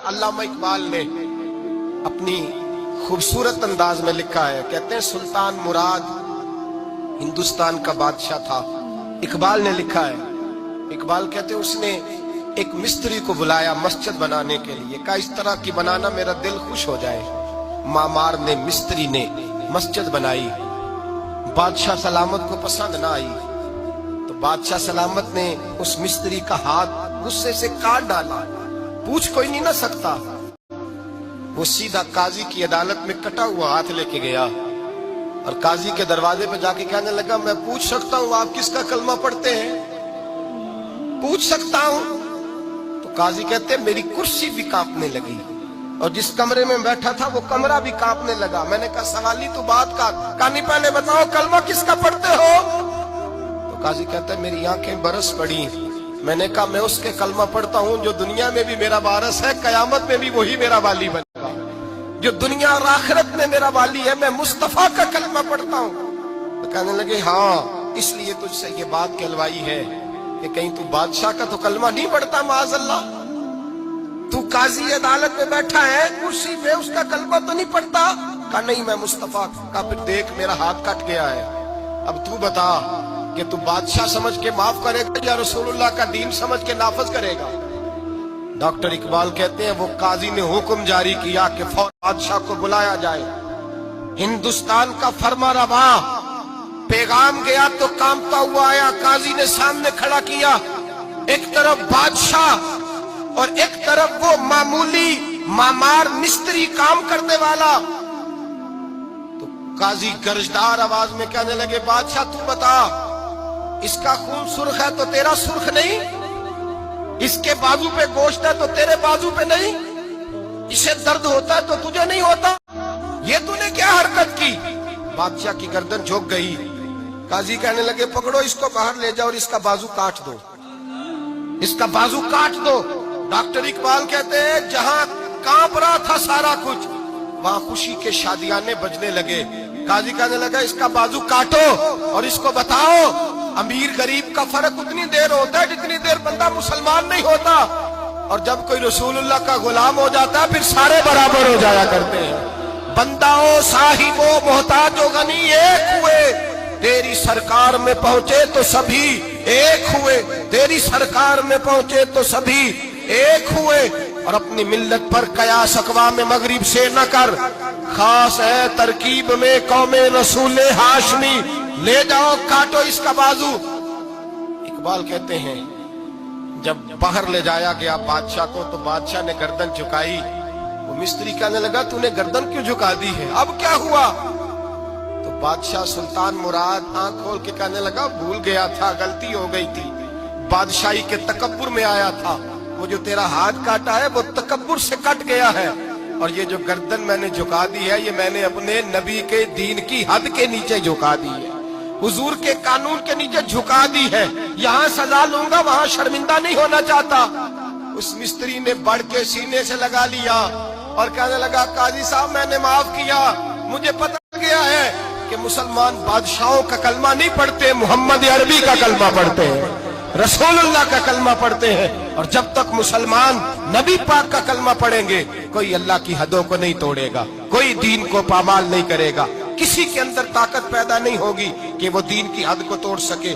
अल्लामा इकबाल ने अपनी खूबसूरत अंदाज में लिखा है। कहते हैं सुल्तान मुराद हिंदुस्तान का बादशाह था। इकबाल ने लिखा है, इकबाल कहते हैं उसने एक मिस्त्री को बुलाया मस्जिद बनाने के लिए, कहा इस तरह की बनाना मेरा दिल खुश हो जाए। मामार ने मिस्त्री ने मस्जिद बनाई, बादशाह सलामत को पसंद ना आई तो बादशाह सलामत ने उस मिस्त्री का हाथ गुस्से से काट डाला। पूछ कोई नहीं ना सकता। वो सीधा काजी की अदालत में कटा हुआ हाथ लेके गया और काजी के दरवाजे पे जाके कहने लगा, मैं पूछ सकता हूं आप किसका कलमा पढ़ते हैं? पूछ सकता हूं? तो काजी कहते हैं मेरी कुर्सी भी कांपने लगी और जिस कमरे में बैठा था वो कमरा भी कांपने लगा। मैंने कहा सवाली तो बात का कहानी, पहले बताओ कलमा किसका पढ़ते हो? तो काजी कहता है मेरी आंखें बरस पड़ी। मैंने कहा मैं उसके कलमा पढ़ता हूं जो दुनिया में भी मेरा वारिस है, कयामत में भी वही मेरा वाली बनेगा। जो दुनिया और आखिरत में मेरा वाली है, मैं मुस्तफा का कलमा पढ़ता हूं। तो कहने लगे हाँ, इसलिए तुझसे ये बात कहलवाई है कि कहीं तू बादशाह का तो कलमा नहीं पढ़ता माज़अल्लाह। तू काजी अदालत में बैठा है कुर्सी पे, उसका कलमा तो नहीं पढ़ता? कहा नहीं मैं मुस्तफा का। फिर देख मेरा हाथ कट गया है, अब तू बता कि तू बादशाह समझ के माफ करेगा या रसूलुल्लाह का दीन समझ के नाफज करेगा? डॉक्टर इकबाल कहते हैं वो काजी ने हुक्म जारी किया कि फौरन बादशाह को बुलाया जाए। हिंदुस्तान का फरमा रवा पैगाम गया तो कांपता हुआ आया। काजी ने सामने खड़ा किया, एक तरफ बादशाह और एक तरफ वो मामूली मामार मिस्त्री काम करने वाला। तो काजी गरजदार आवाज में कहने लगे, बादशाह तू बता, इसका खून सुर्ख है तो तेरा सुर्ख नहीं? इसके बाजू पे गोश्त है तो तेरे बाजू पे नहीं? इसे दर्द होता है तो तुझे नहीं होता? ये तूने क्या हरकत की? बादशाह की गर्दन झुक गई। काजी कहने लगे पकड़ो इसको, बाहर ले जाओ और इसका बाजू काट दो, इसका बाजू काट दो। डॉक्टर इकबाल कहते हैं जहां कांप रहा था सारा कुछ, वहां खुशी के शादियाने बजने लगे। काजी कहने लगा इसका बाजू काटो और इसको बताओ अमीर गरीब का फर्क उतनी देर होता है जितनी देर बंदा मुसलमान नहीं होता, और जब कोई रसूलुल्लाह का गुलाम हो जाता है फिर सारे बराबर हो जाया करते हैं। बंदाओ साहिबो मोहताजो गनी एक हुए, तेरी सरकार में पहुंचे तो सभी एक हुए, तेरी सरकार में पहुंचे तो सभी एक हुए। और अपनी मिल्लत पर कयास अक़वाम मगरिब से न कर, खास है तरकीब में कौमे रसूल हाशमी, ले जाओ काटो इसका बाजू। इकबाल कहते हैं जब बाहर ले जाया गया बादशाह को तो बादशाह ने गर्दन झुकाई। वो मिस्त्री कहने लगा तूने गर्दन क्यों झुका दी है, अब क्या हुआ? तो बादशाह सुल्तान मुराद आंख खोल के कहने लगा भूल गया था, गलती हो गई थी, बादशाही के तकब्बुर में आया था। वो जो तेरा हाथ काटा है वो तकब्बुर से कट गया है, और ये जो गर्दन मैंने झुका दी है ये मैंने अपने नबी के दीन की हद के नीचे झुका दी है, हुजूर के कानून के नीचे झुका दी है। यहाँ सजा लूंगा वहां शर्मिंदा नहीं होना चाहता। उस मिस्त्री ने बढ़ के सीने से लगा लिया और कहने लगा काजी साहब मैंने माफ किया, मुझे पता गया है कि मुसलमान बादशाहों का कलमा नहीं पढ़ते, मोहम्मद अरबी का कलमा पढ़ते हैं, रसूलुल्लाह का कलमा पढ़ते हैं। और जब तक मुसलमान नबी पाक का कलमा पढ़ेंगे कोई अल्लाह की हदों को नहीं तोड़ेगा, कोई दीन को पामाल नहीं करेगा, किसी के अंदर ताकत पैदा नहीं होगी कि वो दीन की हद को तोड़ सके।